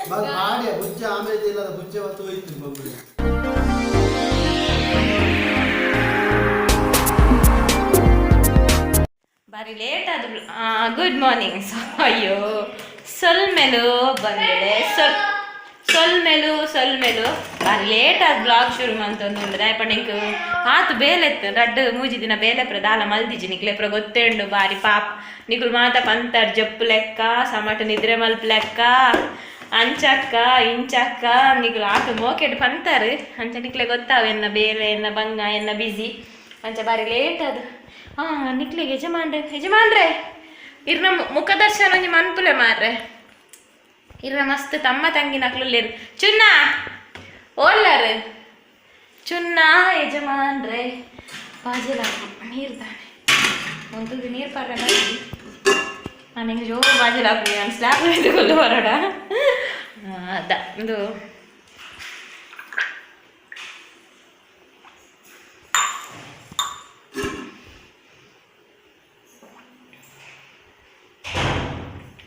ಮಾಡಿ ಬುಜ್ಜ ಆಮೇಲೆ ಇಲ್ಲದ ಬುಜ್ಜ ಹೊತ್ತು ಹೋಯ್ತು ಮಗುಳು. ಬಾರಿ ಲೇಟ್ ಆದ್ರು. Good morning. ಅಯ್ಯೋ ಸೊಲ್ಮೆಲು ಬಂದಿದೆ, ಸೊಲ್ಮೆಲು ಬಾರಿ ಲೇಟ್ ಆದ್ ಬ್ಲಾಗ್ ಶುರು ಅಂತಂದ್ರೆ ಪಣಿಕ್ ಆತು ಬೇಲೆತ್ತು ರಡ್ಡು ಮೂಜಿ ದಿನ ಬೇಲೆ ಪ್ರದಾಲ ಮಲ್ದಿಜಿ ನಿಕ್ಲೆಪ್ರ ಗೊತ್ತೇಂಡು ಬಾರಿ ಪಾಪ ನಿಕುಲು ಮಾತ ಪಂತರ್ ಜಪ್ಪು ಲೆಕ್ಕ ಸಮಟ ನಿದ್ರೆ ಮಲ್ಪ್ ಲೆಕ್ಕ ಅಂಚಕ್ಕ ಇಂಚಕ್ಕ ನಿಕುಲು ಆತು ಮೋಕೆಟ್ ಪಂತರ್ ಅಂಚ ನಿಕ್ಲೆ ಗೊತ್ತಾವ ಎನ್ನ ಬೇಲೆ ಎನ್ನ ಬಂಗ ಎನ್ನ ಬಿಸಿ ಅಂಚ ಬಾರಿ ಲೇಟ್ ಅದು. ನಿಕ್ಲಿಗೆ ಯಜಮಾನ್ರೆ ಇರ್ನ ಮುಖದರ್ಶನ ಒಂಜಿ ಮನ್ಪುಲೆ ಮಾರ್ರೆ ಇರ್ನ ಮಸ್ತ್ ತಮ್ಮ ತಂಗಿ ನಕ್ಲುಲ್ಲೇರು ಚುನ್ನ ಓಲ್ಲರ್ ಚುನ್ನ ಯಜಮಾನ್ರೆ ಬಾಜಲ ನೀರು ತಾನೆ ಒಂದು ನೀರು ಪಾಡ್ರೆ ಮಾಡಿ ನಾನು ಹಿಂಗೆ ಜೋರು ಬಾಜಲ ಹಾಕಿ ನಾನು ಸ್ಲ್ಯಾಬ್ ಹಿಡಿದುಕೊಂಡು ಹೊರಡ ಅದ ಒಂದು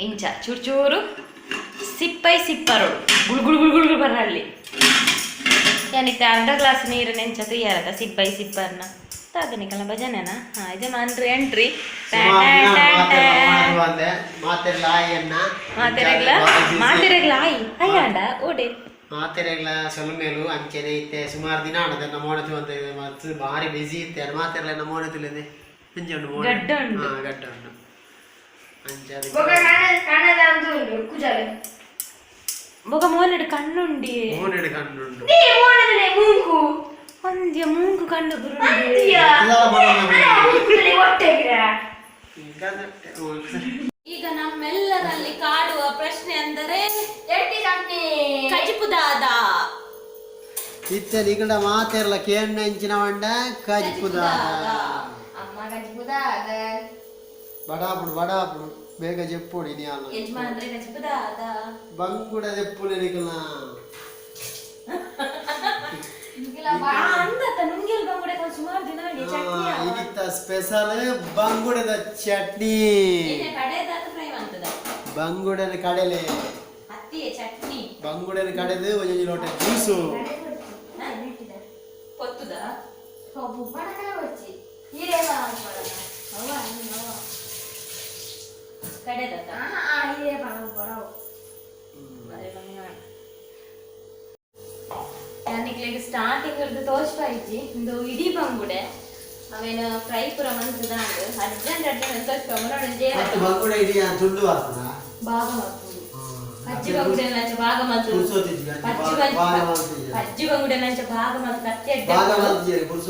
ಇಂಚ ಚೂರು ಚೂರು ಸಿಪ್ಪರೋಡು ಗುಳ್ಗುಳು ಬರಲಿ ಏನಕ್ಕೆ ಅರ್ಧ ಗ್ಲಾಸ್ ನೀರು ನೆಂಚ ತುಯ್ಯಾರದ ಸಿಪ್ಪರ್ನ ತಾದನಿಕಲ್ಲ ಭಜನೆನಾ ಯಜಮಾನ್ರಿ ಎಂಟ್ರಿ ಮಾತೆರೆಗ್ಲ ಆಯಿ ಅಯ್ಯಾಂಡ ಓಡೆ ಮಾತೆರೆಗ್ಲ ಸೊಲ್ಮೇಲು ಅಂಚೆನೆ ಇತ್ತೆ ಸುಮಾರು ದಿನ ಆಡದ ನಮ್ಮ ಮೋಡತಿ ಅಂತ ಮತ್ತೆ ಭಾರಿ ಬಿಸಿ ಇತ್ತೆ ಮಾತೆರ್ಲ ನಮ್ಮ ಮೋಡತಿಲೇನೆ ಗಡ್ಡ ಉಂಟು ಗಡ್ಡ ಉಂಟು ಬೊಗ ಮೋನೆಡು ಕಣ್ಣುಂಡಿ ಒಂದ್ಯ ಮೂಗು ಕಣ್ಣು ಈಗ ನಮ್ಮೆಲ್ಲರಲ್ಲಿ ಕಾಡುವ ಪ್ರಶ್ನೆ ಅಂದರೆ ಕಜಿಪುದಾದ ಇತ್ತೆ ನಿಗಡ ಮಾತೆರ್ಲ ಕೇಂಡ ಎಂಚಿನ ಮಂಡ ಕಜಿಪುದಾದ ಅಮ್ಮ ಕಜಿಪುದಾದ ಬಡಾಪುಡು ಬೇಗ చెప్పుడు ini అన్న యజమాన్రే కజిపదాదా బంగుడ చెప్పులే నికలా నికలా అందత నుంగిల్ బంగుడే కొంచెం సుమారు దినాగే చట్నీ ఇగిತ್ತ స్పెషల్ ಬಂಗುಡದ ಚಟ್ನಿ ಏನೇ ಕಡೆದಾತ ಫ್ರೈ ಅಂತದ ಬಂಗುಡನ ಕಡೆಲೆ ಅತ್ತಿಯ ಚಟ್ನಿ ಬಂಗುಡನ ಕಡೆದು ಒಂಜಿ ಲೋಟ ಜ್ಯೂಸು ಪೊತ್ತುದ ಹೋಗು ಬಡಕಲ వచ్చి ಹೀರೇವಾ ಮಾಡಲ್ಲ ಅವ್ವ ನೀನವ್ವ ಕಡೆದಾತ ಹೀರೇ ಬಡವು ಅರೆ ಬಂಗ ಯಾನಿಕ್ಲೆಗ್ ಸ್ಟಾರ್ಟಿಂಗ್ ಇರ್ದು ತೋಚ್ಪಾಯಿಜಿ ಇಂದು ಇಡೀ ಬಂಗುಡೆ ಅವೇನು ಫ್ರೈ ಪುರ ಮಂತದಾಂಡು ಅರ್ಜೆಂಟ್ ತೋಚ್ಪ ಮುರಡು ಜೇರ ಮತ್ತೆ ಬಂಗುಡೆ ಇಡೀ ತುಂಡು ಹಾಕ್ತದ ಭಾಗ ಮಾಡ್ತುದು ಅಜ್ಜಿ ಬಂಗುಡೆ ನಂಚ ಭಾಗ ಮಾಡ್ತುದು ಅಜ್ಜಿ ಬಂಗುಡೆ ನಂಚ ಭಾಗ ಮಾಡ್ತು ಕತ್ತೆ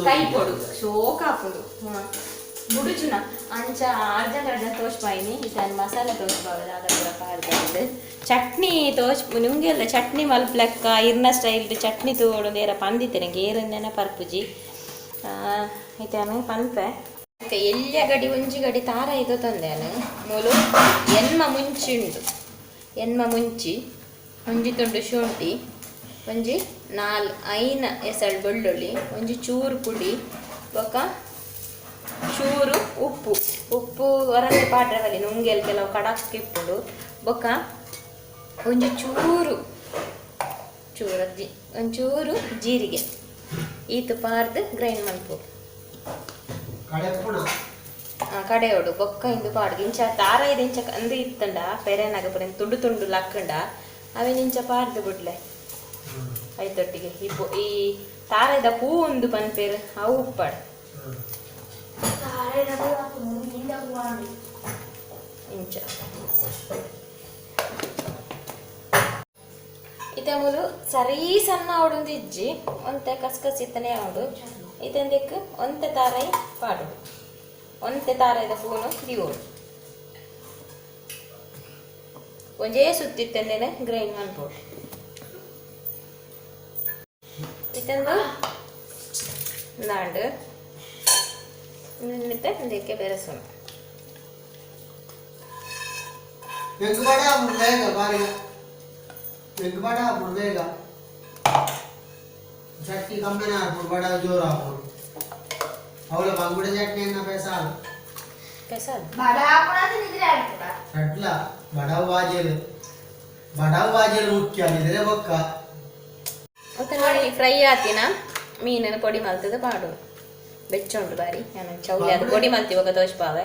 ಕೈ ಕೊಡು ಶೋಕ ಹಾಕುದು ಬುಡುಚುನ ಅಂಚ ಅರ್ಜೆಂಟ್ ತೋಚ್ಪಾಯಿನಿ ಇದನ್ನು ಮಸಾಲೆ ತೋಚ್ಪಾವಲ್ಲ ಅದ ಪೂರ ಪಾಡ್ದು ಚಟ್ನಿ ನಿಮ್ಗೆಲ್ಲ ಚಟ್ನಿ ಮಲ್ಪ್ಲೆಕ್ಕ ಇರ್ನ ಸ್ಟೈಲ್ ಚಟ್ನಿ ತೋಡು ನೇರ ಪಂದಿತ್ತೇನೆ ಗೇರನ್ನೆನ ಪರ್ಪುಜಿ ಇತೇನು ಪನ್ಪೆ ಎಲ್ಲಿಯ ಗಡಿ ಒಂಜಿ ಗಡಿ ತಾರ ಇದು ತಂದೇನು ಮೂಲು ಎನ್ಮ ಮುಂಚಿ ಒಂಜಿ ತುಂಡು ಶುಂಠಿ ಒಂಜಿ ಐನ ಎಸಳು ಬೆಳ್ಳುಳ್ಳಿ ಒಂಜಿ ಚೂರು ಪುಡಿ ಬೊಕ್ಕ ಚೂರು ಉಪ್ಪು ಹೊರಗೆ ಪಾಡ್ರವಲ್ಲಿ ನುಂಗೆಲ್ ಕೆಲವು ಕಡಕ್ ಇಪ್ಪುಡು ಬೊಕ್ಕ ಒಂಜಿ ಒಂಚೂರು ಜೀರಿಗೆ ಈತು ಪಾರ್ದು ಗ್ರೈಂಡ್ ಮಲ್ಪು ಕಡೆಯೋಡು ಬೊಕ್ಕ ಇಂದು ಪಾಡ್ದು ಇಂಚ ತಾರ ಇದು ಇಂಚ ಅಂದು ಇತ್ತಂಡ ಪೆರೆನಾಗ ಪುರ ತುಂಡು ಲಕ್ಕಂಡ ಅವೇನು ಇಂಚ ಪಾರ್ದು ಬಿಡ್ಲೆ ಐತೊಟ್ಟಿಗೆ ಈ ತಾರದ ಪೂ ಒಂದು ಪನ್ಪೇರು ಅವು ಉಪ್ಪಾಡು ಇಂಚ ಇತ ಮೂಲು ಸರಿ ಸಣ್ಣ ಅವಡೊಂದು ಇಜ್ಜಿ ಒಂತೆ ಕಸ್ಕಸಿತ್ತನೆ ಅವಡು ಇತಂದಕ್ಕೆ ಒಂತೆ ತಾರಾಯಿ ಪಾಡು ಒಂತೆ ತಾರಾಯ್ದ ಪೂನು ದಿಗೋಡು ಒಂಜೇ ಸುತ್ತಿತ್ತಂದೇನೆ ಗ್ರೈಂಡ್ ಮಾಡ್ಬೋದು ಇತಂದು ನಾಂಡು ನಿನ್ನಿತ್ತೆ ಇದಕ್ಕೆ ಬೆರೆಸೋಣ ಚಟ್ನಿ ಕಮ್ಮಿನ ಹಾಕ್ಬಿಡು ಬಡ ಜೋರು ಹಾಕ್ಬಿಡು ಅವಳ ಬಂಗುಡೆ ಚಟ್ನಿ ಅನ್ನ ಪೆಸಾಲ್ ಬಡ ಹಾಕೋಣ ನಿದ್ರೆ ಆಗ್ತದ ಅಟ್ಲ ಬಡ ಬಾಜೇಲು ಬಡವ ಬಾಜಿಯಲ್ಲಿ ಮುಖ್ಯ ಆಗಿದ್ರೆ ಬೊಕ್ಕ ಮತ್ತೆ ನೋಡಿ ಫ್ರೈ ಆತಿನ ಮೀನನ್ನು ಪೊಡಿ ಮಲ್ತದ ಪಾಡು ಬೆಚ್ಚ ಉಂಟು ಬಾರಿ ನಾನು ಚೌಲಿ ಅದು ಪೊಡಿ ಮಲ್ತಿ ಇವಾಗ ತೋಚ್ಪಾವೆ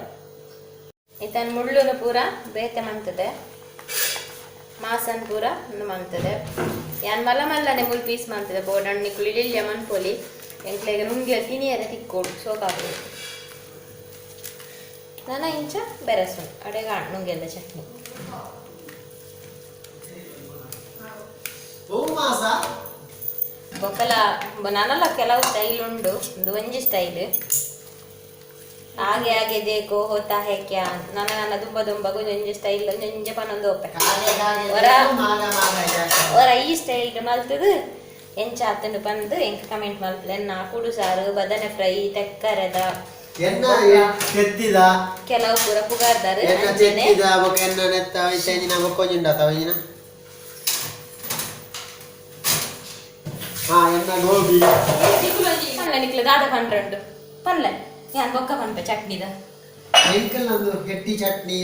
ಇತನ ಮುಳ್ಳುನು ಪೂರ ಬೇತೆ ಮಂತದೆ ಮಾಸನ್ ಪೂರ ಮಂತದೆ ಯಾನ್ ಮಲ್ಲ ಮಲ್ಲನೆ ಮುಲ್ ಪೀಸ್ ಮಂತದೆ ಬೋಡಣ್ಣಿ ಕುಳಿಲಿಲ್ಲ ಮನ್ಪೊಲಿ ಎಂಕ್ಲೆಗೆ ನುಂಗಿ ತಿನಿಯರ ತಿಕ್ಕೋಡು ಸೋಕಾಬು ನನ್ನ ಇಂಚ ಬೆರಸು ಅಡೆಗ ನುಂಗೆಲ್ಲ ಚಟ್ನಿ ಬೊಕ್ಕಲ ನನ್ನಲ್ಲ ಕೆಲವು ಸ್ಟೈಲ್ ಉಂಡು ಒಂದು ಒಂಜಿ ಸ್ಟೈಲ್ ಹಾಗೆ ಹಾಗೆ ದೇಕೋ ಹೋತಾ ಹೇಕ್ಯ ನನ್ನ ದುಂಬ ದುಂಬಗು ಒಂಜಿ ಸ್ಟೈಲ್ ಒಂಜಿ ಪನ್ನೊಂದು ಒಪ್ಪೆ ಅವರ ಈ ಸ್ಟೈಲ್ ಮಲ್ತದು ಎಂಚ ಆತಂಡು ಬಂದು ಎಂಕ್ ಕಮೆಂಟ್ ಮಲ್ತದೆ ನಾ ಕುಡು ಸಾರು ಬದನೆ ಫ್ರೈ ತೆಕ್ಕರದ ಕೆಲವು ಪೂರ ಪುಗಾರ್ದಾರು ನಿಕ್ಲ ದಾದ ಪಂಡ್ರಂಡು ಪನ್ಲೆ ಯಾನ್ ಬೊಕ್ಕ ಪನ್ಪೆ ಚಟ್ನಿದ ಎಟ್ಟಿ ಚಟ್ನಿ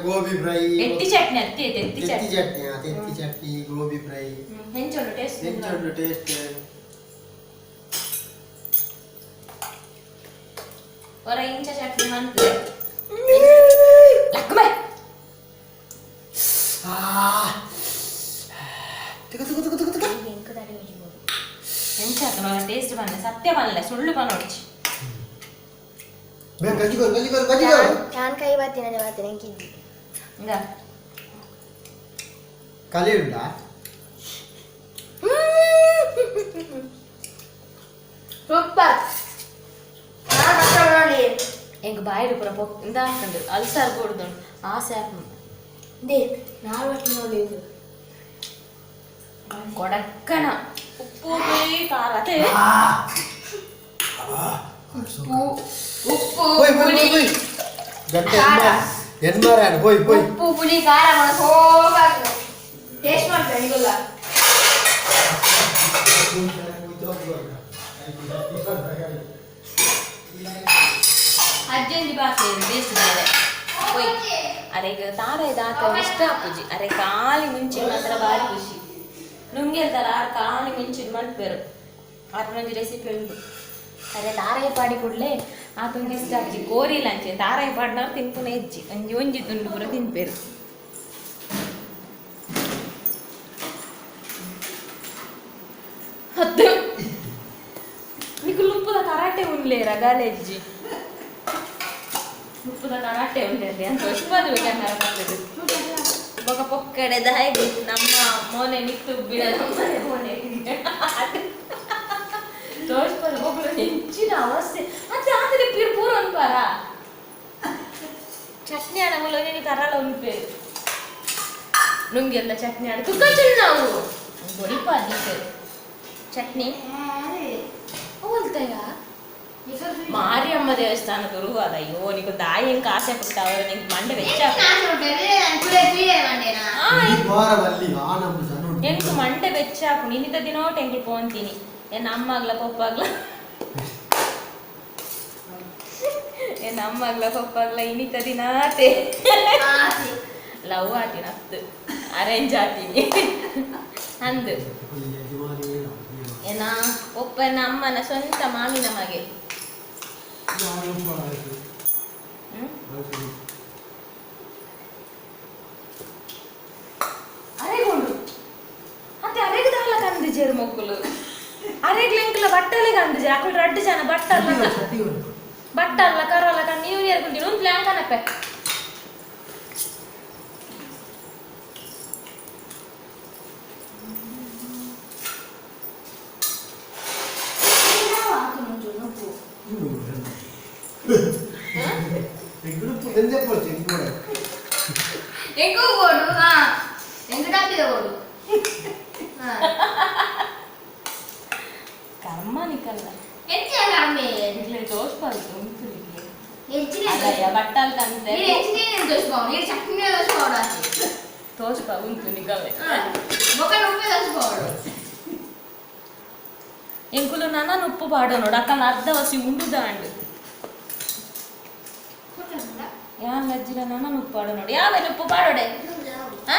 ಗೋಬಿ ಫ್ರೈ ಎಟ್ಟಿ ಚಟ್ನಿ ಅತ್ತಿ ಎತ್ತಿ ಚಟ್ನಿ ತೆತ್ತಿ ಚಟ್ನಿ ಗೋಬಿ ಫ್ರೈ ಹೆಂಚೊಂಡು ಟೇಸ್ಟ್ ಒರ ಇಂಚ ಚಟ್ನಿ ಮಂತು ಲಕ್ಕಮೆ ಹೆಂಚಾತ ಟೇಸ್ಟ್ ಬಂದೆ ಸತ್ಯ ಬಂದೆ ಸುಳ್ಳು ಬಂದೊಡ್ಚಿ ഞാൻ കൈ പാത്തിനെ കിണ്ടി ಹಿಂಗ ಕಲಿ ಉಂಟಾ ಸೂಪರ್ ಎಂಗ್ ಬಾಯಿಡು ಪುರ ಇಂದ ಹಾಕೊಂಡು ಅಲ್ಸರ್ ಕೂಡುದು ಆಸೆ ದೇಕ್ ನಾಲ್ ವಟ್ಟಿ ನೋಡಿ ಕೊಡಕ್ಕನ ಉಪ್ಪು ಹುಳಿ ಖಾರ ಅದೇ ಉಪ್ಪು ಪುಳಿ ಉಪ್ಪು ಪುಳಿ ಖಾರ ಹೋಗಾಗ್ತದೆ ಟೇಸ್ಟ್ ಮಾಡ್ತಾರೆ ಈಗಲ್ಲ ಅಜ್ಜಂದಿ ಬಾಕಿ ಟೇಸ್ಟ್ ಬೇರೆ ಅರೆಗೆ ತಾರ ದಾತ ಇಷ್ಟ ಅಪ್ಪುಜಿ ಅರೆ ಕಾಲಿ ಮುಂಚಿನ ಮಾತ್ರ ಭಾರಿ ಖುಷಿ ನುಂಗಿರ್ತಾರ ಆರು ಕಾಲಿ ಮುಂಚಿನ ಮಲ್ಪೇರು ಆತನೊಂದು ರೆಸಿಪಿ ಉಂಟು ಅರೆ ತಾರಾಯಿ ಪಾಡಿ ಕೂಡಲೇ ಆತೊಂದು ಇಷ್ಟ ಅಜ್ಜಿ ಕೋರಿಲ್ಲ ಅಂಚೆ ತಾರಾಯಿ ಪಾಡಿನವ್ರು ತಿನ್ಪುನ ಹೆಜ್ಜಿ ಒಂಜಿ ಒಂಜಿ ತುಂಡು ಪೂರ ತಿನ್ಪೇರು ಹತ್ತು ನಿಕ್ಕು ಲುಪ್ಪದ ಕರಾಟೆ ಉಣ್ಲೇರ ಗಾಲೆಜ್ಜಿ ಉಪ್ಪುದ ಕರಾಟೆ ಉಂಟೆ ಅಂತ ಎಷ್ಟು ಕ್ಯಾಮರಾ ಬರ್ತದೆ ಬೊಕ ಪೊಕ್ಕಡೆದ ಹಾಗೆ ನಮ್ಮ ಮೋನೆ ನಿಕ್ತು ಬಿಡ ಮೋನೆ ತೋರಿಸ್ಬೋದು ಒಬ್ಬಳು ಹೆಚ್ಚಿನ ಅವಸ್ಥೆ ಮತ್ತೆ ಆದ್ರೆ ಪೂರ ಅನ್ಪಾರ ಚಟ್ನಿ ಆಡ ಮೂಲಗೆ ಕರಾಳ ಉಂಪೆ ನುಂಗೆಲ್ಲ ಚಟ್ನಿ ಆಡ ತುಕ್ಕ ನಾವು ಬೊಡಿಪ ಅದಕ್ಕೆ ಚಟ್ನಿ ಹೋಲ್ತಯ್ಯ ಮಾರಿಯಮ್ಮ ದೇವಸ್ಥಾನದ ರುವಾದ ಅಯ್ಯೋ ನಿಂಗೆ ದಾಯಿ ಹೆಂಗೆ ಆಸೆ ಪಟ್ಟ ಅವರು ನಿಂಗೆ ಮಂಡೆ ವೆಚ್ಚ ಎಂಕು ಮಂಡೆ ವೆಚ್ಚ ಹಾಕು ನಿನ್ನಿದ ದಿನೋ ಟೆಂಕಲ್ ಪೋಂತೀನಿ ಎನ್ನ ಅಮ್ಮಾಗ್ಲ ಪಪ್ಪಾಗ್ಲ ಎನ್ನ ಅಮ್ಮಾಗ್ಲ ಪಪ್ಪಾಗ್ಲ ಇನ್ನಿತ ದಿನ ಆತೆ ಲವ್ ಆತೀನಿ ಹತ್ತು ಅರೇಂಜ್ ಆತೀನಿ ಅಂದು ಏನ ಒಪ್ಪನ ಅಮ್ಮನ ಸ್ವಂತ ಮಾಮಿನ ಮಗೆ ಅರೆಗೊಂಡು ಮತ್ತೆ ಅರೆಗದಾಲ ಕಂದಿಜೇರು ಮೊಕ್ಕಲು ಅರೆಗ್ಲೆಂಕಲ ಬಟ್ಟಲೆ ಕಂದಿಜೆ ಅಕ್ಕಳು ರಡ್ಡು ಜನ ಬಟ್ಟಲ್ಲ ಕರಲ್ಲ ಕಂಡು ನೀವು ಏರ್ಕೊಂಡಿ ಒಂದು ಪ್ಲಾನ್ ಕನಪ್ಪೆ ಎಂಗೂ ಬೋಡು ಎಂಗ ಡಬ್ಬಿದ ಬೋಡು ಕರ್ಮ ನಿಕಲ್ಲ ಎಂಚ ಕರ್ಮೆ ಇಡ್ಲಿ ತೋರಿಸ್ಬಾರ್ದು ಉಂಟು ಎಂಚಿನ ಅಲ್ಲ ಬಟ್ಟಲ್ ಕಂತೆ ನೀ ಎಂಚಿನ ತೋರಿಸ್ಬಾವು ನೀ ಚಟ್ನಿ ತೋರಿಸ್ಬಾವು ತೋರಿಸ್ಬಾ ಉಂಟು ನಿಕಲ್ಲ ಬೊಕ ಉಪ್ಪು ತೋರಿಸ್ಬಾವು ಎಂಕುಲು ನನ್ನ ಉಪ್ಪು ಪಾಡೋ ನೋಡು ಅಕ್ಕನ ಅರ್ಧ ವಸಿ ಉಂಡುದಾಂಡು ಯಾನ್ ಲಜ್ಜಿಲ ನನ್ನ ಉಪ್ಪು ಪಾಡೋ ನೋಡಿ ಯಾವೇನು ಉಪ್ಪು ಪಾಡೋಡೆ ಹಾ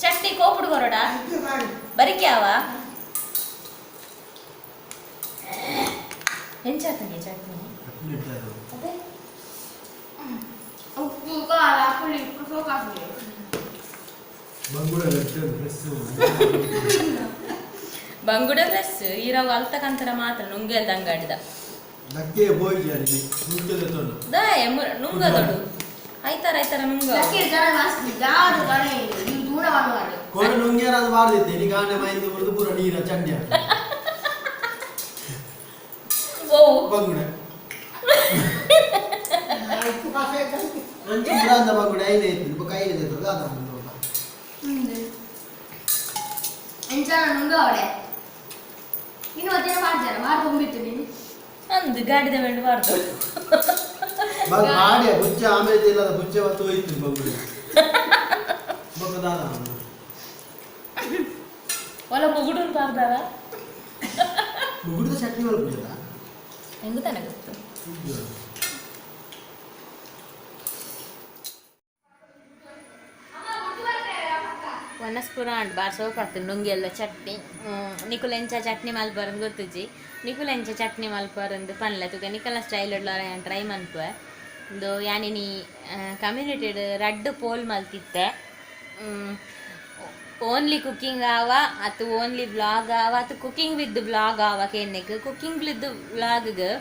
ಚಟ್ನಿ ಕೋಪುಡು ಬರೋಡ ಬರಿಕ್ಯಾವ ಹೆಂಚಾತಂಗೆ ಚಟ್ನಿ ಅದೇ ಉಪ್ಪು ಖಾರ ಪುಳಿ ಉಪ್ಪು ಕಾಫಿ ಬಂಗುಡ ಡ್ರೆಸ್ ಈರಾಗ ಅಲ್ತಕಂತರ ಮಾತ್ರ ನುಂಗೆಲ್ದ ಅಂಗಾಡಿದ ನುಂಗದೊಡು ಐತಾರ ಐತಾರ ನುಂಗ ಓ ಅಂದು ಗಾಡಿದ ಮೆಂಡು ಬಾರ್ದು ಒಲ ಮುಗುಡು ಬಾರ್ದಾರ ಹೆಂಗ ತಾನೆ ಗೊತ್ತು ವನಸ್ಪುರ ಅಂಡ್ ಬಾರ್ ಸೋಕಾಗ್ತದೆ ನುಂಗಿ ಎಲ್ಲ ಚಟ್ನಿ ನಿಕುಲೆಂಚ ಚಟ್ನಿ ಮಲ್ಪರಂದು ಗೊತ್ತುಜಿ ನಿಕುಲೆಂಚ ಚಟ್ನಿ ಮಲ್ಪರಂದು ಪನ್ಲೆ ತುಕ ನಿಕಲ್ನ ಸ್ಟೈಲ್ ಇಡ್ಲಾರ ಟ್ರೈ ಮನ್ಪುವೆ ಒಂದು ಯಾನಿನಿ ಕಮ್ಯುನಿಟಿಡ್ ರಡ್ಡು ಪೋಲ್ ಮಲ್ತಿತ್ತೆ ಓನ್ಲಿ ಕುಕ್ಕಿಂಗ್ ಆವ ಅತು ಓನ್ಲಿ ಬ್ಲಾಗ್ ಆವ ಅತು ಕುಕ್ಕಿಂಗ್ ವಿತ್ ಬ್ಲಾಗ್ ಆವ ಕೆನ್ನೆಗ್ ಕುಕ್ಕಿಂಗ್ ವಿತ್ ಬ್ಲಾಗ್ಗೆ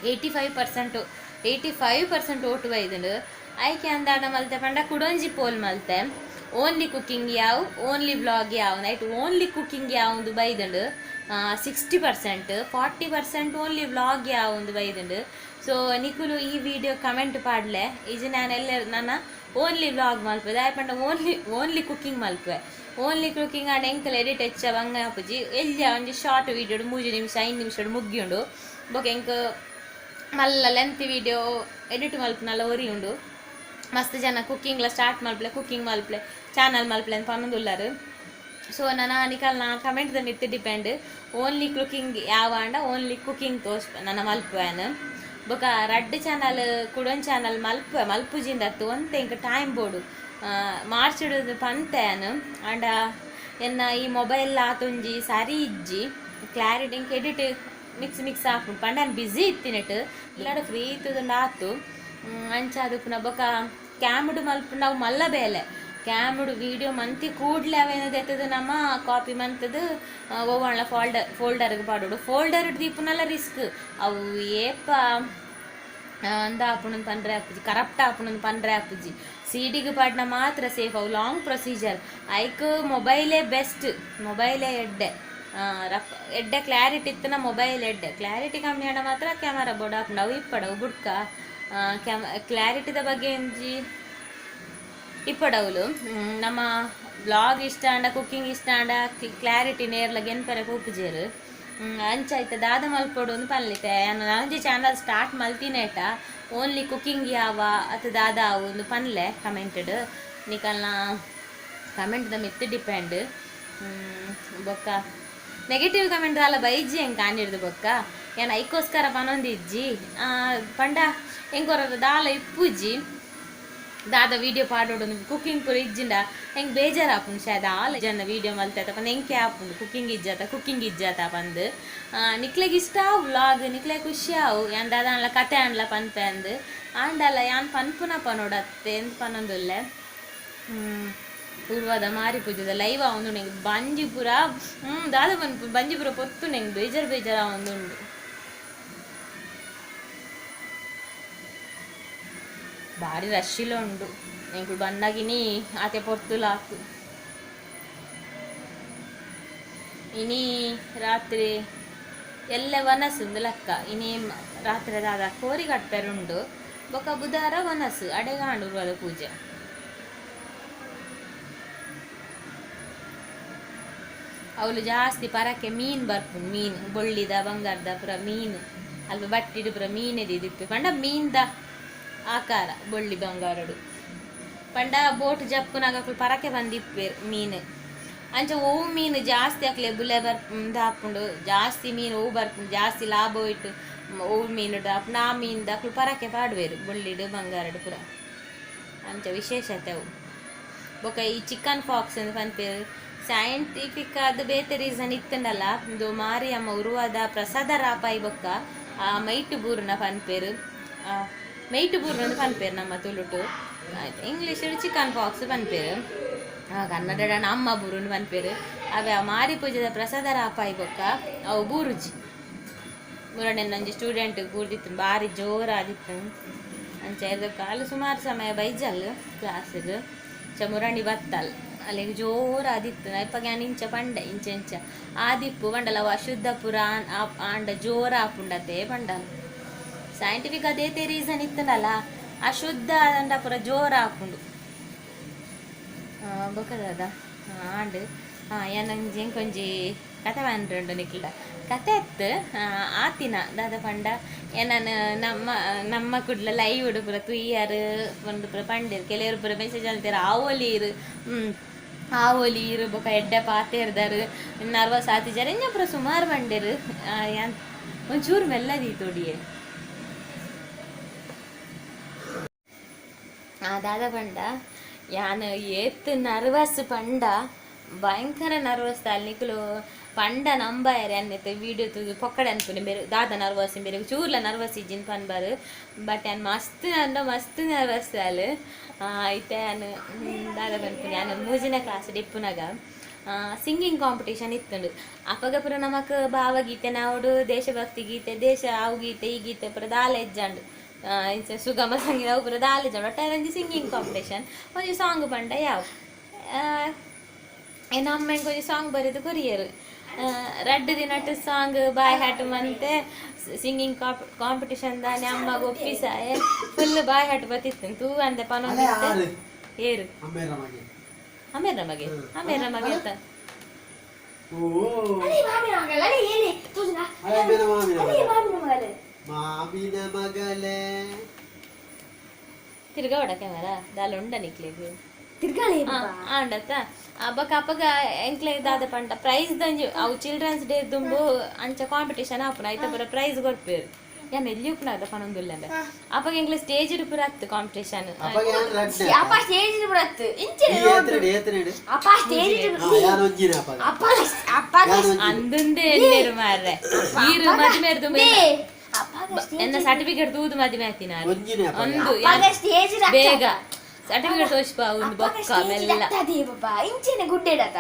85% ಓಟು ಬೈದುಂಡು ಆಯ್ಕೆ ಅಂದಾಡ ಮಲ್ತೆ ಪಂಡ ಕುಡೊಂಜಿ ಪೋಲ್ ಮಲ್ತೆ ಓನ್ಲಿ ಕುಕ್ಕಿಂಗ್ ಯಾವು ಓನ್ಲಿ ಬ್ಲಾಗ್ ಯಾವು ನೈಟ್ ಓನ್ಲಿ ಕುಕ್ಕಿಂಗ್ ಯಾವುದು ಬೈದುಂಡು 60% 40% ಓನ್ಲಿ ಬ್ಲಾಗ್ ಯಾವುದು ಬೈದುಂಡು ಸೊ ನಿಕುಲು ಈ ವಿಡಿಯೋ ಕಮೆಂಟ್ ಪಾಡ್ಲೆ ಇದು ನಾನೆಲ್ಲ ನನ್ನ ಓನ್ಲಿ ಬ್ಲಾಗ್ ಮಲ್ಪದೆ ಆಯ್ಪಂಡ ಓನ್ಲಿ ಕುಕ್ಕಿಂಗ್ ಮಲ್ಪೆ ಓನ್ಲಿ ಕುಕ್ಕಿಂಗ್ ಆಂಡ್ ಎಂಕಲ್ ಎಡಿಟ್ ಹೆಚ್ಚ ಬಂಗ ಅಪ್ಪುಜಿ ಎಲ್ಲಿ ಒಂಜಿ ಶಾರ್ಟ್ ವೀಡಿಯೋಡು 3 ನಿಮಿಷ 5 ನಿಮಿಷಡು ಮುಗಿಯುಂಡು ಬೊಕ ಎಂಕ್ ಮಲ್ಲ ಲೆಂತ್ ವಿಡಿಯೋ ಎಡಿಟ್ ಮಲ್ಪನಲ್ಲ ಒರಿ ಉಂಡು ಮಸ್ತ್ ಜನ ಕುಕ್ಕಿಂಗ್ಲ ಸ್ಟಾರ್ಟ್ ಮಲ್ಪಲೆ ಕುಕ್ಕಿಂಗ್ ಮಲ್ಪಲೆ ಚಾನಲ್ ಮಲ್ಪಲೆ ಅಂತ ಪನ್ನೊಂದುಲ್ಲಾರು ಸೊ ನನ್ನ ನಿಕಲ್ನ ಕಮೆಂಟ್ ದಂಡಿತ್ತು ಡಿಪೆಂಡ್ ಓನ್ಲಿ ಕುಕ್ಕಿಂಗ್ ಯಾವ ಅಂಡ ಓನ್ಲಿ ಕುಕ್ಕಿಂಗ್ ತೋರ್ಸ್ ನನ್ನ ಮಲ್ಪುವೆನು ಬೊಕ ರಡ್ಡು ಚಾನಲ್ ಕುಡೊಂದು ಚಾನಲ್ ಮಲ್ಪುಜಿಂದತ್ತು ಒಂತೆ ಇಂಕ ಟೈಮ್ ಬೋಡು ಮಾರ್ಚಿಡುದು ಪಂತೆನು ಅಂಡ ಎನ್ನ ಈ ಮೊಬೈಲ್ ಆತೊಂಜಿ ಸರಿ ಇಜ್ಜಿ ಕ್ಲಾರಿಟಿ ಇಂಕ ಎಡಿಟ್ ಮಿಕ್ಸ್ ಹಾಕೊಂಡು ಪಂಡನ್ ಬ್ಯುಸಿ ಇತ್ತಿನೆಟ್ ಇಲ್ಲಾಡ ಫ್ರೀ ಇತ್ತುದಂಡು ಆತು ಅಂಚ ಅದು ಪುನಃ ಬೊಕ ಕ್ಯಾಮ್ಡು ಮಲ್ಪ ನಾವು ಮಲ್ಲ ಬೇಲೆ ಕ್ಯಾಮ್ಡು ವೀಡಿಯೋ ಮಂತಿ ಕೂಡಲೇ ಅವೇನದು ಎತ್ತದು ನಮ್ಮ ಕಾಪಿ ಮಂತದು ಓವಣ್ಣ ಫೋಲ್ಡರ್ಗೆ ಪಾಡೋಡು ಫೋಲ್ಡರ್ ದೀಪನಲ್ಲ ರಿಸ್ಕ್ ಅವು ಏಪ ಅಂದ ಆಪುಣನ್ ಪಂಡ್ರೆ ಆಪುಜಿ ಕರಪ್ಟ್ ಆಪುಣನ್ ಪಂಡ್ರೆ ಆಪುಜಿ ಸಿಡಿಗೆ ಪಾಡ್ನ ಮಾತ್ರ ಸೇಫ್ ಅವು ಲಾಂಗ್ ಪ್ರೊಸೀಜರ್ ಐಕ್ ಮೊಬೈಲೇ ಬೆಸ್ಟ್ ಮೊಬೈಲೇ ಎಡ್ಡೆ ಕ್ಲಾರಿಟಿ ಇತ್ತನ ಮೊಬೈಲ್ ಎಡ್ಡೆ ಕ್ಲಾರಿಟಿ ಕಮ್ಮಿ ಆಡ ಮಾತ್ರ ಕ್ಯಾಮರಾ ಬೋರ್ಡ್ ಹಾಕೊಂಡು ಅವು ಇಪ್ಪಡವು ಬುಡ್ಕ ಕ್ಲಾರಿಟಿದ ಬಗ್ಗೆ ಒಂಜಿ ಇಪ್ಪಡವುಲು ನಮ್ಮ ಬ್ಲಾಗ್ ಇಷ್ಟ ಅಂಡ ಕುಕ್ಕಿಂಗ್ ಇಷ್ಟ ಅಂಡ ಕ್ಲಾರಿಟಿ ನೇರ್ಲ ಗೆನ್ಪೆರೆ ಕೂಪುಜೇರು ಅಂಚಾಯ್ತ ದಾದ ಮಲ್ಪೊಡು ಒಂದು ಪನ್ಲಿತೆ ನಂಜಿ ಚಾನಲ್ ಸ್ಟಾರ್ಟ್ ಮಲ್ತಿನೇಟ ಓನ್ಲಿ ಕುಕ್ಕಿಂಗ್ ಯಾವ ಅತ್ ದಾದ ಒಂದು ಪನ್ಲೆ ಕಮೆಂಟೆಡ್ ನಿಕಲ್ನ ಕಮೆಂಟ್ದ ಮಿತ್ತು ಡಿಪೆಂಡ್ ಬೊಕ್ಕ ನೆಗೆಟಿವ್ ಕಮೆಂಟ್ ದಾಲ ಬೈಜಿ ಹೆಂಗೆ ಕಾಣಿಡ್ದು ಬೊಕ್ಕ ಏನು ಐಕೋಸ್ಕರ ಪನೊಂದಿಜ್ಜಿ ಪಂಡ ಹೆಂಗೊರ ದಾಲ ಇಪ್ಪುಜ್ಜಿ ದಾದ ವೀಡಿಯೋ ಪಾಡೋಡು ಕುಕ್ಕಿಂಗ್ ಪೂರ ಇಜ್ಜಿಂಡ ಹೆಂಗೆ ಬೇಜಾರು ಆಪುಂಡು ಶಾಯದ ಆಲ ಜನ ವೀಡಿಯೋ ಮಲ್ತೈತ ಪಂದು ಹೆಂಗೆ ಆಪುಂಡು ಕುಕ್ಕಿಂಗ್ ಇಜ್ಜಾತ ಪಂದು ನಿಕ್ಲೆಗೆ ಇಷ್ಟ ಆವು ವ್ಲಾಗ್ ನಿಕ್ಲೆ ಖುಷಿ ಆವು ಯಾನ್ ದಾದ ಅನ್ಲ ಕತೆ ಅನ್ಲ ಪನ್ಪೆ ಅಂದು ಆಂಡಲ್ಲ ಯಾನ್ ಪನ್ಪುನ ಪನೋಡತ್ತೆ ಎಂತ ಪನೊಂದುಲ್ಲೆ ಪೂರ್ವದ ಮಾರಿ ಪೂಜದ ಲೈವ್ ಅವನು ನಂಗೆ ಬಂಜಿಪುರ ದಾದ ಪನ್ಪು ಬಂಜಿಪುರ ಪೊತ್ತು ನಂಗೆ ಬೇಜಾರು ಅವೊಂದುಂಡು ಭಾರಿ ರಶ್ಶಿಲ ಉಂಡು ನಂಗೆ ಬಂದಾಗಿನಿ ಆತೆ ಪೊರ್ತುಲಾಕು ಇನಿ ರಾತ್ರಿ ಎಲ್ಲ ವನಸು ಒಂದು ಲೆಕ್ಕ ಇನಿ ರಾತ್ರಿ ದಾದ ಕೋರಿ ಕಟ್ಪೆರುಂಡು ಬೊಕ ಬುಧವಾರ ವನಸು ಅಡೆಗಾಂಡು ಪೂಜೆ ಅವಳು ಜಾಸ್ತಿ ಪರಕ್ಕೆ ಮೀನು ಬರ್ಪುಂಡು ಮೀನು ಬೊಳ್ಳಿದ ಬಂಗಾರದ ಪುರ ಮೀನು ಅಲ್ಪ ಬಟ್ಟಿಡು ಪುರ ಮೀನೆದು ಇದಿಪ್ಪೆ ಪಂಡ ಮೀನ್ದ ಆಕಾರ ಬೊಳ್ಳಿ ಬಂಗಾರಡು ಪಂಡ ಬೋಟ್ ಜಪ್ಪುನಾಗ ಪರಕೆ ಬಂದಿಪ್ಪೇರು ಮೀನು ಅಂಚ ಓವು ಮೀನು ಜಾಸ್ತಿ ಹಾಕ್ಲೆ ಬುಲೆ ಹಾಕೊಂಡು ಜಾಸ್ತಿ ಮೀನು ಓವು ಬರ್ಪುಂಡು ಜಾಸ್ತಿ ಲಾಭ ಇಟ್ಟು ಓವು ಮೀನು ದಾಪು ನಾ ಮೀನು ದಾಕ್ಲು ಪರಕೆ ಪಾಡುವೇರು ಬೊಳ್ಳಿಡು ಬಂಗಾರಡು ಪುರ ಅಂಚ ವಿಶೇಷತೆ ಅವು ಬೊಕ ಈ ಚಿಕನ್ ಫಾಕ್ಸ್ ಅಂತ ಪನ್ಪೇರು ಸೈಂಟಿಫಿಕ್ ಆದ ಬೇತೆ ರೀಸನ್ ಇತ್ತಂಡಲ್ಲ ಇದು ಮಾರಿಯಮ್ಮ ಉರುವಾದ ಪ್ರಸಾದ ರಾಪಾಯಿ ಬೊಕ್ಕ ಮೈಟು ಬೂರ್ನ ಪನ್ಪೇರು ಮೈಟು ಬೂರ್ನ ಪನ್ಪೇರು ನಮ್ಮ ತುಳುಟು ಇಂಗ್ಲೀಷ್ ಚಿಕನ್ ಫಾಕ್ಸ್ ಪನ್ಪೇರು ಕನ್ನಡ ಅಮ್ಮ ಬೂರುನ್ ಪನ್ಪೇರು ಅವೇ ಮಾರಿ ಪೂಜೆದ ಪ್ರಸಾದ ರಾಪಾಯಿ ಬೊಕ್ಕ ಅವು ಬೂರುಜಿ ಮುರಡೆ ನಂಜಿ ಸ್ಟೂಡೆಂಟ್ ಕೂರ್ದಿತ್ತು ಭಾರಿ ಜೋರಾದಿತ್ತು ಅಂಚ ಇರ್ದ ಕಾಲು ಸುಮಾರು ಸಮಯ ಬೈಜಲ್ ಕ್ಲಾಸಿಗೆ ಮುರಣಿ ಬತ್ತಲ್ ಅಲ್ಲಿಗೆ ಜೋರಾದಿತ್ತು ಇಪ್ಪಗೆ ಇಂಚ ಪಂಡ ಇಂಚ ಆದಿಪ್ಪು ಪಂಡಲ ಅವ ಅಶುದ್ಧ ಪುರ ಆಂಡ ಜೋರ ಆಪುಂಡತೆ ಪಂಡಲ್ ಸೈಂಟಿಫಿಕ್ ಅದೇ ರೀಸನ್ ಇತ್ತನಲ್ಲ ಅಶುದ್ಧ ಅಂಡ ಪುರ ಜೋರ ಆಪುಂಡು ಬೊಕ್ಕದ ಆಂಡ್ ಏನಂಜಿ ಕೊಂಜಿ ಕತೆ ಬಂದ್ರಂಡು ನಿಕ್ಲ ಕತೆ ಎತ್ತು ಆತಿನ ದಾದ ಪಂಡ ಏನನು ನಮ್ಮ ಕುಡ್ಲ ಲೈವ್ ಉಡು ಪುರ ತುಯ್ಯಾರು ಒಂದು ಪುರ ಪಂಡಿರು ಕೆಲವರು ಪುರ ಮೆಸೇಜ್ ಅಲ್ತಾರ ಆವೋಲೀರು ಬೊಕ ಎಡ್ಡೆ ಪಾತೇರ್ದಾರು ನರ್ವಸ್ ಆತಿಜಾರ ಇನ್ನ ಪುರ ಸುಮಾರು ಪಂಡಿರು ಒಂಚೂರು ಮೆಲ್ಲದಿ ತೋಡಿಯೇ ದಾದ ಪಂಡ ಯಾನು ಏತ್ ನರ್ವಸ್ ಪಂಡ ಭಯಂಕರ ನರ್ವಸ್ ನಿಕ್ಲು ಪಂಡ ನಂಬಾಯರೆ ಅನ್ನತ್ತೆ ವೀಡಿಯೋ ತುದು ಪೊಕ್ಕಡೆ ಅನ್ಪುನೆ ಬೇರೆ ದಾದ ನರ್ವಸ್ ಬೇರೆ ಚೂರ್ಲ ನರ್ವಸ್ ಇಜ್ಜಿನ ಪನ್ಬಾರು ಬಟ್ ಯಾನ್ ಮಸ್ತ್ ನರ್ವಸ್ ಅಲ್ ಐತೆ ಯಾನು ದಾದ ಪನ್ಪುನೆ ಯಾನು ಮೂಜಿನ ಕ್ಲಾಸ್ ಡಿಪ್ಪುನಾಗ ಸಿಂಗಿಂಗ್ ಕಾಂಪಿಟೇಷನ್ ಇತ್ತುಂಡು ಅಪಗ ಪುರ ನಮಕ್ ಭಾವಗೀತೆ ನಾವುಡು ದೇಶಭಕ್ತಿ ಗೀತೆ ದೇಶ ಅವು ಗೀತೆ ಈ ಗೀತೆ ಪುರ ದಾಲ ಎಜ್ಜಂಡು ಸುಗಮ ಸಂಗೀತ ಅವು ಪುರ ದಾಲ ಎಜ್ಜಂಡು ಒಟ್ಟಾರೆ ಒಂಜಿ ಸಿಂಗಿಂಗ್ ಕಾಂಪಿಟೇಷನ್ ಒಂಜಿ ಸಾಂಗ್ ಪಂಡ ಯಾವ ನಮ್ಮ ಕೊಂಚ ಸಾಂಗ್ ಬರೆದು ಕೊರಿಯರು ರಡ್ಡು ದಿನಟ್ಟು ಸಾಂಗ್ ಬಾಯ್ ಹ್ಯಾಟ್ ಮಂತೆ ಸಿಂಗಿಂಗ್ ಕಾಂಪಿಟೇಷನ್ ದಾನೆ ಅಮ್ಮಗ ಒಪ್ಪಿಸಾಯೆ ಫುಲ್ ಬಾಯ್ ಹ್ಯಾಟ್ ಬತ್ತಿತ್ತು ತೂ ಅಂದೆ ಪನೊಂದಿತ್ತು ಏರು ಅಮೇರ ಮಗೆ ಅಂತ ತಿರ್ಗಾ ಹೊಡ ಕ್ಯಾಮರಾ ದಾಲ ಉಂಡ ನಿಕ್ಲಿಗೆ ಆಂಡತ್ತ ಅಪ್ಪಗ ಎಂಕ್ಲೆ ದಾದ ಪಂಡ ಪ್ರೈಸ್ ದಂಜು ಅವು ಚಿಲ್ಡ್ರನ್ಸ್ ಡೇ ದುಂಬು ಅಂಚ ಕಾಂಪಿಟೇಷನ್ ಆಪುನ ಐತ ಪುರ ಪ್ರೈಸ್ ಕೊಡ್ಪೇರು ಯಾನ್ ಎಲ್ಲಿ ಉಪ್ಪುನಾದ ಪನೊಂದುಲ್ಲೆಂಬ ಅಪ್ಪಗ ಎಂಕ್ಲೆ ಸ್ಟೇಜ್ ಪುರ ಹತ್ತು ಕಾಂಪಿಟೇಷನ್ ಅಪ್ಪ ಸ್ಟೇಜ್ ಬರತ್ತು ಅಂದಂದೆ ಎಲ್ಲೇರು ಮಾರ್ರೆ ಈರು ಮದುವೆ ದುಂಬ ಎನ್ನ ಸರ್ಟಿಫಿಕೇಟ್ ತೂದು ಮದುವೆ ಆಯ್ತಿನ ಒಂದು ಬೇಗ ಸರ್ಟಿಫಿಕೇಟ್ ತೋರಿಸ್ಪ ಒಂದು ಬೊಕ್ಕ ಮೆಲ್ಲ ಇಂಚಿನ ಗುಡ್ಡೆಡತ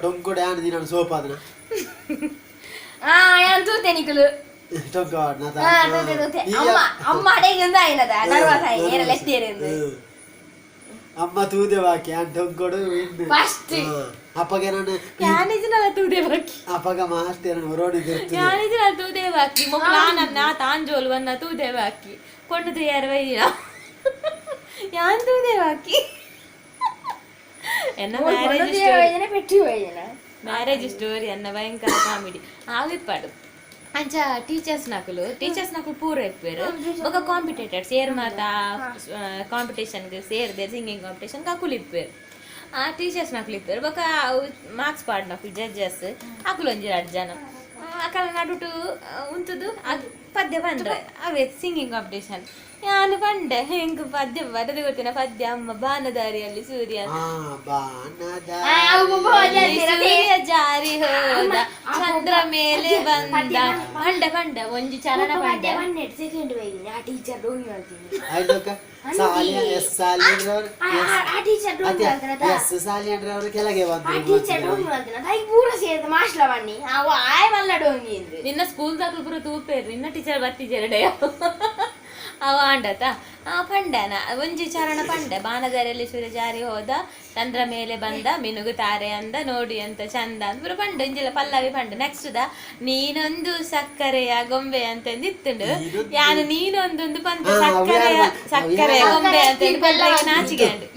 ಟೊಂಕೊಡೆ ಆನ ದಿನ ಸೋಪ ಅದನ್ನ ಯಾನ್ ತೂತೆ ನಿಕಲು ಅಮ್ಮ ಅಡೆಗಿಂದ ಆಯ್ನದ ನರ್ವಸ್ ಆಯ್ ಏನೆಲ್ಲ ಎತ್ತೇರೆಂದು ಅಮ್ಮ ತೂದೆ ಬಾಕಿ ಆನ್ ಟೊಂಕೊಡು ಫಸ್ಟ್ ಅಪ್ಪಗೆ ನಾನು ಯಾನಿಜಿನಲ್ಲ ತೂದೆ ಬಾಕಿ ಅಪ್ಪಗ ಮಾಸ್ಟರ್ ರೋಡಿದಿರ್ತು ಯಾನಿಜಿನಲ್ಲ ತೂದೆ ಬಾಕಿ ಮೊಕ್ಲಾನನ್ನ ತಾಂಜೋಲ್ವನ್ನ ತೂದೆ ಬಾಕಿ ಕೊಂಡು ಯಾರು ವೈದಿನ ಯಾನ್ ತೂದೆ ಬಾಕಿ ಎನ್ನ ಮ್ಯಾರೇಜ್ ಸ್ಟೋರಿ ಅನ್ನ ಭಯಂಕರ ಕಾಮಿಡಿ ಆವಿಪ್ಪಾಡು ಅಂಚ ಟೀಚರ್ಸ್ ನಕಲು ಪೂರ ಇಪ್ಪೇರು ఒక ಕಾಂಪಿಟೇಟರ್ ಸೇರ್ ಮಾತ ಕಾಂಪಿಟೇಷನ್ಗೆ ಸೇರ್ದೆ ಸಿಂಗಿಂಗ್ ಕಾಂಪಿಟೇಷನ್ ಕಾಕುಲು ಇಪ್ಪೇರು ಆ ಟೀಚರ್ಸ್ ನಕಲು ಇಪ್ಪೇರು ಬೊಕ ಮಾರ್ಕ್ಸ್ ಪಾಡ್ ನಕಲು ಜಡ್ಜಸ್ ಅಕುಲು ಒಂಜಿ 2 ಜನ ಅಕಲ ನಡುಟು ಉಂತುದು ಅದು ಪದ್ಯ ಬಂದ್ರೆ ಅವೇ ಸಿಂಗಿಂಗ್ ಕಾಂಪಿಟೇಷನ್ ನಾನು ಬಂಡೆ ಹೆಂಗ್ ಪದ್ಯ ಬರದು ಗೊತ್ತಿನ ಪದ್ಯ ಅಮ್ಮ ಬಾನದಾರಿಯಲ್ಲಿ ಸೂರ್ಯ ಜಾರಿ ಹೋದ ಚಂದ್ರ ಮೇಲೆ ಬಂದ ಬಂಡ ಒಂಜಿ ಚರಣ ಪದ್ಯ ನಿನ್ನ ಸ್ಕೂಲ್ ದಾಖಲು ಪೂರ ತೂಪೇರು ನಿನ್ನ ಟೀಚರ್ ಬರ್ತಿಜೆರಡೆ ಅವ ಆಂಡತ ಪಂಡನ ಒಂಜಿ ಚರಣ ಪಂಡ ಬಾನದಾರಿಯಲ್ಲಿ ಸೂರ್ಯ ಜಾರಿ ಹೋದ ಚಂದ್ರ ಮೇಲೆ ಬಂದ ಮಿನುಗು ತಾರೆ ಅಂದ ನೋಡಿ ಅಂತ ಚಂದ ಅಂದ್ಬಿರು ಪಂಡ ಇಂಜಿಲ ಪಲ್ಲವಿ ಪಂಡ ನೆಕ್ಸ್ಟ್ ನೀನೊಂದು ಸಕ್ಕರೆಯ ಗೊಂಬೆ ಅಂತ ಇತ್ತುಂಡು ಯಾನು ನೀನೊಂದೊಂದು ಪಂತ ಸಕ್ಕರೆಯ ಗೊಂಬೆ ಅಂತ ಪಲ್ಲವಿ ನಾಚಿಗೆಂಡು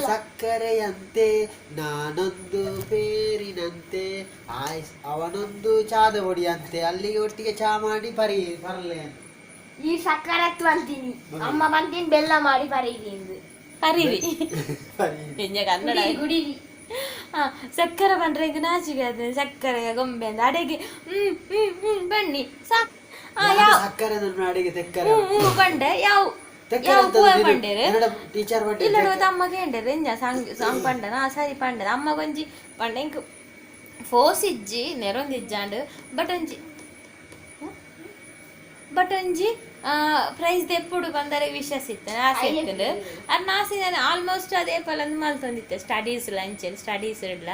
ಸಕ್ಕರೆಯಂತೆ ನಾನೊಂದು ಬೇರಿನಂತೆ ಅವನೊಂದು ಚಾದ ಹೊಡಿಯಂತೆ ಅಲ್ಲಿಗೆ ಒಟ್ಟಿಗೆ ಚಾ ಮಾಡಿ ಬರಲೆ ಈ ಸಕ್ಕರತ್ತು ಅಂತೀನಿ ಅಮ್ಮ ಬಂತೀನಿ ಬೆಲ್ಲ ಮಾಡಿ ಪರಿರಿ ಕನ್ನಡ ಗುಡಿರಿ ಸಕ್ಕರೆ ಬಂದ್ರೆ ಈಗ ನಾಚಿಗೆ ಅದ ಸಕ್ಕರೆಯ ಗೊಂಬೆ ಅಂತ ಅಡೆಗೆ ಬನ್ನಿ ಸಕ್ಕರೆ ಅಡಿಗೆ ತೆಕ್ಕರೆ ಬಂಡೆ ಯಾವ ಟೀಚರ್ ಇಲ್ಲ ಅಮ್ಮಗೆ ಎಂಡರು ಎಂಜ ಸಾಂಗ್ ಪಂಡನ ಸರಿ ಪಂಡದ ಅಮ್ಮ ಗೊಂಜಿ ಪಂಡ ಇಂಕ್ ಫೋರ್ಸ್ ಇಜ್ಜಿ ನೆರೊಂದಿಜ್ಜಾಂಡು ಬಟ್ ಒಂಜಿ ಪ್ರೈಸ್ ಎప్పుడు ಬಂದರೆ ವಿಶ್ವಾಸಿತ್ತು ಆಸೆ ಇತ್ತು ಅದು ಆಸೆ ಆಲ್ಮೋಸ್ಟ್ ಅದೇ ಪಲಂದು ಮಲ್ತೊಂದಿತ್ತೆ ಸ್ಟಡೀಸ್ ಲಂಚಲ್ಲಿ ಸ್ಟಡೀಸ್ ಇಡ್ಲ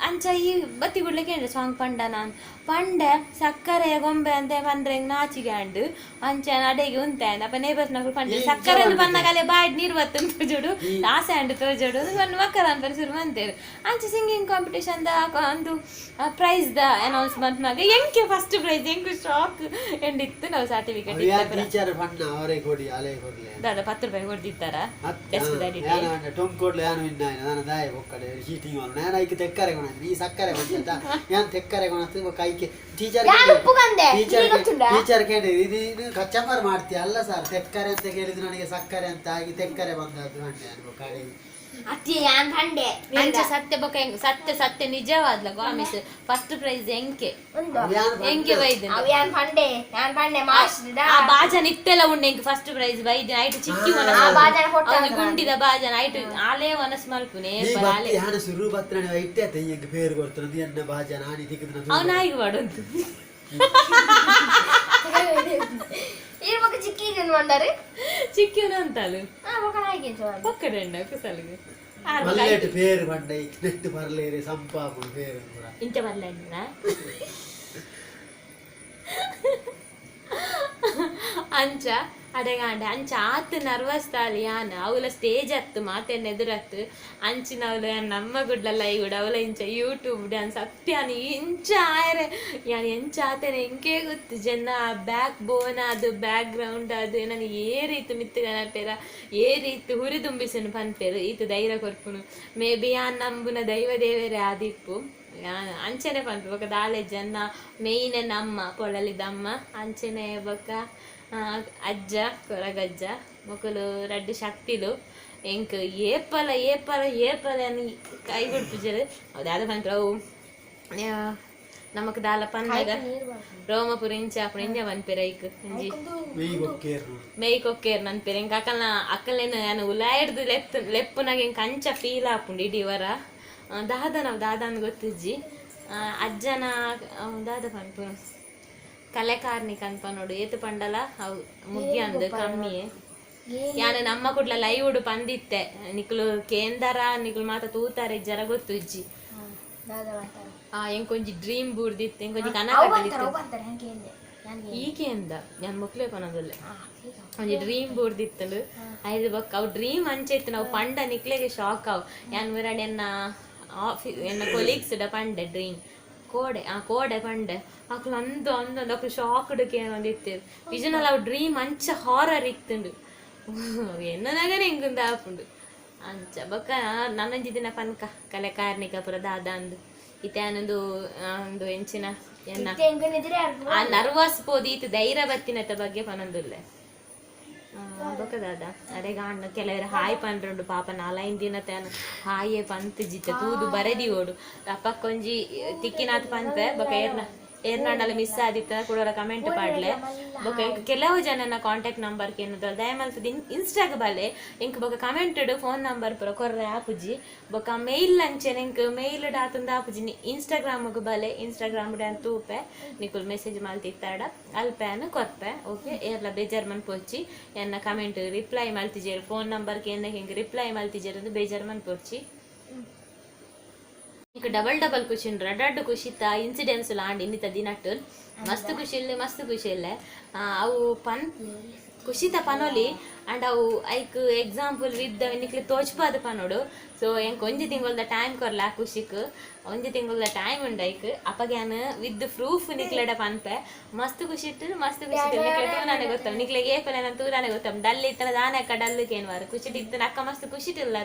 ಅಂಚ ಈ ಬತ್ತಿ ಗುಡ್ಲಿಕ್ಕೆ ಹೇಳಿ ಸಾಂಗ್ ಪಂಡ ನಾನು ಪಂಡ ಸಕ್ಕರೆ ಗೊಂಬೆ ಅಂತ ಬಂದ್ರೆ ನಾಚಿಗಾಂಡು ಅಂಚ ನಡೆಗೆ ಉಂತಾಯ್ತು ಅಪ್ಪ ನೇಬರ್ಸ್ ನಗರು ಪಂಡ ಸಕ್ಕರೆ ಬಂದಾಗಲೇ ಬಾಯ್ ನೀರು ಬತ್ತು ತೋಜೋಡು ಆಸೆ ಅಂಡು ತೋಜೋಡು ಒಂದು ಮಕ್ಕಳ ಅಂತ ಶುರು ಅಂತೇರು ಅಂಚ ಸಿಂಗಿಂಗ್ ಕಾಂಪಿಟೇಷನ್ದ ಒಂದು ಪ್ರೈಸ್ದ ಅನೌನ್ಸ್ಮೆಂಟ್ ಮಾಗ ಎಂಕೆ ಫಸ್ಟ್ ಪ್ರೈಸ್ ಎಂಕು ಶಾಕ್ ಎಂಡಿತ್ತು ನಾವು ಸರ್ಟಿಫಿಕೇಟ್ ದಾದ 10 ರೂಪಾಯಿ ಕೊಡ್ತಿತ್ತಾರ ಡೆಸ್ಕ್ ದಾಡಿ ಈ ಸಕ್ಕರೆ ಬಂದ ಯಾನ್ ತೆಕ್ಕರೆ ಕೊಣತ್ತು ಕೈಗೆ ಟೀಚರ್ ಕೇಳಿ ಇದು ಕಚ್ಚಂಬರ್ ಮಾಡ್ತೀಯ ಅಲ್ಲ ಸರ್ ತೆಕ್ಕರೆ ಅಂತ ಕೇಳಿದ್ರು ನನಗೆ ಸಕ್ಕರೆ ಅಂತ ಆಗಿ ತೆಕ್ಕರೆ ಬಂದದ್ದು ಕಡೆ ಸತ್ಯ ಬೊಕ ಸತ್ಯ ಸತ್ಯ ನಿಜವಾದ್ಲ ಗಾಮಿಸ್ ಫಸ್ಟ್ ಪ್ರೈಸ್ ಎಂಕೆ ಬೈದ್ ಬಾಜನ ಇತ್ತೆಲ್ಲ ಉಂಡೆ ಎಂಕ್ ಫಸ್ಟ್ ಪ್ರೈಸ್ ಬೈದ್ ಐಟು ಚಿಕ್ಕಿ ಗುಂಡಿದ ಬಾಜನ ಐಟು ಆಲೇ ಮನಸ್ ಮಲ್ಪುನೆ ಶುರು ಬತ್ರ ಇಟ್ಟೆ ಈಗ ಪೇರು ಕೊಡ್ತಾರೆ ಎನ್ನ ಬಾಜನ ಆನಿ ತಿಕ್ಕಿದ್ರೆ ಅವನ ಆಗಿ ಮಾಡುದು ಚಿಕ್ಕಿನ ಅಂತಲು ಪಕ್ಕಡೆಂಡ ಕುಸಲ್ಗೆ ಮಲ್ಲೆಟ್ ಪೇರು ಬಂಡ ನೆಟ್ಟು ಬರ್ಲೇರಿ ಸಂಪಾಪು ಪೇರು ಇಂಚ ಬರ್ಲೇನ ಅಂಚ ಅಡೆಗಾಂಡೆ ಅಂಚ ಆತು ನರ್ವಸ್ ತಾಲಿ ಯಾನ ಅವಳ ಸ್ಟೇಜ್ ಹತ್ತು ಮಾತೇನು ಎದುರತ್ತು ಅಂಚಿನವಳು ನಮ್ಮ ಗುಡ್ಡಲ್ಲ ಕೂಡ ಅವಳ ಇಂಚ ಯೂಟ್ಯೂಬ್ ಡ್ಯಾನ್ಸ್ ಸತ್ಯಾನಿ ಇಂಚ ಆಯ್ರೆ ಯಾನು ಎಂಚ ಆತೇನೆ ಎಂಕೆ ಗೊತ್ತು ಜನ ಬ್ಯಾಕ್ ಬೋನ್ ಅದು ಬ್ಯಾಕ್ ಗ್ರೌಂಡ್ ಅದು ನನಗೆ ಏ ರೀತಿ ಮಿತ್ತು ನೆನಪೇರ ಏ ರೀತಿ ಹುರಿದುಂಬಿಸನು ಪನ್ಪೇರು ಈತು ಧೈರ್ಯ ಕೊರ್ಪುನು ಮೇ ಬಿ ಆ ನಂಬುನ ದೈವ ದೇವರೇ ಆದಿಪ್ಪು ಅಂಚನೆ ಪನ್ಪು ಬೊಕ ದಾಳೆ ಜನ ಮೇಯ್ನೆ ನಮ್ಮ ಪೊಳಲಿದಮ್ಮ ಅಂಚನೆ ಬೊಕ ಅಜ್ಜ ಕೊರಗಜ್ಜ ಮೊಕಲು ರಡ್ಡು ಶಕ್ತಿಲು ಎಂಕ್ ಏಪಲ అని ಕೈ ಗುಡ್ಪುಜರು ಅದಾದ ಪಂತ್ರ ಅವು ನಮಕ್ ದಾಲ ಪಂದಾಗ ರೋಮಪುರ ಇಂಚ ಅಪ್ಪು ಇಂಜ ಮನ್ಪೆರ ಐಕ್ ಇಂಜಿ ಮೇಯ್ ಕೊಕ್ಕೇರ್ ನನ್ಪೆರ ಎಂಕ್ ಅಕ್ಕಲೇನು ನಾನು ಉಲಾಯಿಡ್ದು ಲೆಪ್ಪುನಾಗ ಎಂಕ್ ಅಂಚ ಫೀಲ್ ಆಪುಂಡು ಇಡೀ ವರ ದಾದನ ಗೊತ್ತಿಜ್ಜಿ ಅಜ್ಜನ ದಾದ ಪಂಪು ಕಲೆಕಾರ್ನಿಕ್ ಅನ್ಪ ನೋಡು ಏತು ಪಂಡಲ ಅವು ಮುಗ್ಗಿ ಅಂದು ಕಮ್ಮಿ ಯಾನು ನಮ್ಮ ಕುಡ್ಲ ಲೈವ್ ಉಡು ಪಂದಿತ್ತೆ ನಿಕ್ಲು ಕೇಂದರ ನಿಕ್ಲು ಮಾತ ತೂತಾರೆ ಜರ ಗೊತ್ತು ಇಜ್ಜಿ ಎಂಕೊಂಜಿ ಡ್ರೀಮ್ ಬೂರ್ದಿತ್ತು ಎಂಕೊಂಜಿ ಕನಕ ಈಕೆಂದ ನಾನು ಮುಕ್ಲೆ ಪನದಲ್ಲೇ ಒಂಜಿ ಡ್ರೀಮ್ ಬೂರ್ದಿತ್ತಲು ಐದು ಬೊಕ್ಕ ಅವು ಡ್ರೀಮ್ ಅಂಚೆತ್ತು ನಾವು ಪಂಡ ನಿಕ್ಲೆಗೆ ಶಾಕ್ ಅವು ಯಾನ್ ವಿರಾಡ್ ಎನ್ನ ಕೊಲೀಗ್ಸ್ ಪಂಡೆ ಡ್ರೀಮ್ ಕೋಡೆ ಪಂಡೆ ಅಕ್ಲು ಅಂದು ಅಕ್ಲು ಶಾಕ್ಡ್ ಕೇಳೊಂದಿತ್ತೇರು ವಿಜನಲ್ಲ ಅವು ಡ್ರೀಮ್ ಅಂಚ ಹಾರರ್ ಇತ್ತುಂಡು ಎನ್ನನಾಗನೆ ಹೆಂಗುಂದು ಆಪುಂಡು ಅಂಚ ಬೊಕ್ಕ ನನ್ನೊಂಜಿ ದಿನ ಪನ್ಕ ಕಲೆ ಕಾರ್ಣಿಕ ಪುರ ದಾದ ಅಂದು ಇತ್ಯಾನೊಂದು ಒಂದು ಎಂಚಿನ ಎನ್ನ ಆ ನರ್ವಸ್ ಪೋದಿ ಈತು ಧೈರ್ಯ ಬತ್ತಿನತ ಬಗ್ಗೆ ಪನೊಂದುಲ್ಲೆ ಬೊಕ ದಾದ ಅಡೆಗಾಂಡ ಕೆಲವರು ಹಾಯ್ ಪಂಡ್ರುಂಡು ಪಾಪ 4 ದಿನ ತೇನು ಹಾಯೇ ಪಂತ್ ಜಿತ್ತೆ ತೂದು ಬರೆದಿ ಓಡು ಅಪ್ಪಕ್ಕೊಂಜಿ ತಿಕ್ಕಿನಾತ್ ಪಂತೆ ಬೊಕ ಏರ್ನಾಡಲ್ಲ ಮಿಸ್ ಆದಿತ್ತ ಕೂಡ ಕಮೆಂಟ್ ಪಾಡ್ಲೆ ಬೊಕ ಕೆಲವು ಜನನ ಕಾಂಟ್ಯಾಕ್ಟ್ ನಂಬರ್ ಕೇನದ ದಯಮಲ್ತದ ಇನ್ಸ್ಟಾಗ್ ಬಲೆ ಇಂಕ್ ಬೊಕ ಕಮೆಂಟೆಡ್ ಫೋನ್ ನಂಬರ್ ಪುರ ಕೊರ್ರೆ ಆಪುಜಿ ಬೊಕ ಮೇಲ್ ಲಂಚೆನ್ ಇಂಕ್ ಮೇಲ್ ಡಾತಂದ ಆಪುಜಿ ಇನ್ಸ್ಟಾಗ್ರಾಮ್ಗ್ ಬಲೆ ಇನ್ಸ್ಟಾಗ್ರಾಮ್ ಡ್ಯಾನ್ ತೂಪೆ ನಿಕುಲ್ ಮೆಸೇಜ್ ಮಲ್ತಿತ್ತಾಡ ಅಲ್ಪೇನು ಕೊರ್ಪೆ ಓಕೆ ಏರ್ಲ ಬೇಜಾರ್ ಮನ್ ಪೋಚಿ ಎನ್ನ ಕಮೆಂಟ್ ರಿಪ್ಲೈ ಮಲ್ತಿಜೇರು ಫೋನ್ ನಂಬರ್ ಕೇನ ಹಿಂಗೆ ರಿಪ್ಲೈ ಮಲ್ತಿಜೇರು ಅಂತ ಬೇಜಾರ್ ಮನ್ ಪೋಚಿ ಡಬಲ್ ಖುಷಿ ರಡ್ಡು ಖುಷಿತ ಇನ್ಸಿಡೆನ್ಸ್ ಲಾಂಡ್ ಇನ್ನಿತ ದಿನಟ್ಟು ಮಸ್ತ್ ಖುಷಿ ಇಲ್ಲೆ ಅವು ಪನ್ ಖುಷಿತ ಪನೊಲಿ ಅಂಡ್ ಅವು ಐಕ್ ಎಕ್ಸಾಂಪಲ್ ವಿದ್ ನಿಕ್ಲಿ ತೋಚ್ಪಾದ ಪನೋಡು ಸೊ ಎಂಕ್ ಒಂಜಿ ತಿಂಗಳದ ಟೈಮ್ ಕೊರ್ಲ ಖುಷಿಕ್ ಒಂಜಿ ತಿಂಗಳದ ಟೈಮ್ ಉಂಡು ಐಕ್ ಅಪಗ್ಯಾನ್ ವಿತ್ ಪ್ರೂಫ್ ನಿಕ್ಲೆಡ ಪನ್ಪೆ ಮಸ್ತ್ ಖುಷಿ ನಿಕ್ಲೆ ನನಗೆ ಗೊತ್ತ ನಿಕ್ಲೆಗೆ ಏಪಲ ನಾನು ತೂರಾನೆ ಗೊತ್ತ ಡಲ್ ಇತ್ತನ ದಾನೆ ಅಕ್ಕ ಡಲ್ ಕೇನ್ವಾರ ಖುಷಿ ಇತ್ತು ಅಕ್ಕ ಮಸ್ತ್ ಖುಷಿ ಇಲ್ಲ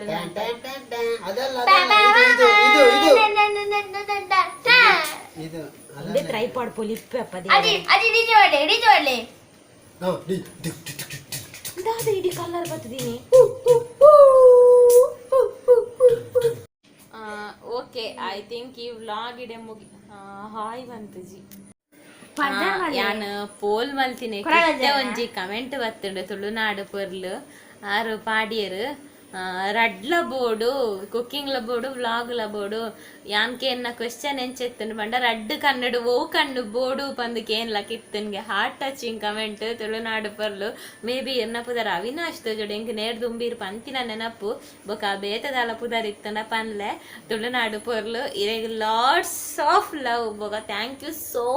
ಟ್ರೈಪಾಡ್ ಪೊಲಿಪ್ಪೆ ಅಪ್ಪ ಇಡೀ ಕಲರ್ ಬರ್ತದೀನಿ ಓಕೆ ಐ ಥಿಂಕ್ ಈ ವ್ಲಾಗ್ ಇಡೆ ಮುಗಿ ಹಾಯ್ ಬಂತು ಜಿ ಯಾನ್ ಪೋಲ್ ಮಲ್ತಿನಿ ಒಂಜಿ ಕಮೆಂಟ್ ಬತ್ತುಂಡು ತುಳುನಾಡು ಪೊರ್ಲು ಆರು ಪಾಡಿಯರು ರಡ್ಲ ಬೋಡು ಕುಕ್ಕಿಂಗ್ ಲ ಬೋಡು ವ್ಲಾಗ್ ಲ ಬೋಡು ಯಾನ್ಕೆ ಎನ್ನ ಕ್ವೆಶ್ಚನ್ ಎಂಚೆತ್ತುಂಡು ಬಂಡ ರಡ್ಡು ಕನ್ನಡು ಓ ಕಣ್ಣು ಬೋಡು ಪಂದು ಕೇನ್ಲ ಕಿತ್ತನ್ಗೆ ಹಾರ್ಟ್ ಟಚಿಂಗ್ ಕಮೆಂಟ್ ತುಳುನಾಡು ಪೊರ್ಲು ಮೇ ಬಿ ಎನ್ನ ಪುದರ್ ಅವಿನಾಶ್ ತೋಜೋಡು ಎಂಕ್ ನೇರ್ ದುಂಬೀರ್ ಪಂತಿನ ನೆನಪು ಬೊಕ ಬೇತದಾಲ ಪುದರ್ ಇತ್ತನ ಪನ್ಲೆ ತುಳುನಾಡು ಪೊರ್ಲು ಇರೆಗ್ ಲಾಟ್ಸ್ ಆಫ್ ಲವ್ ಬೊಕ ಥ್ಯಾಂಕ್ ಯು ಸೋ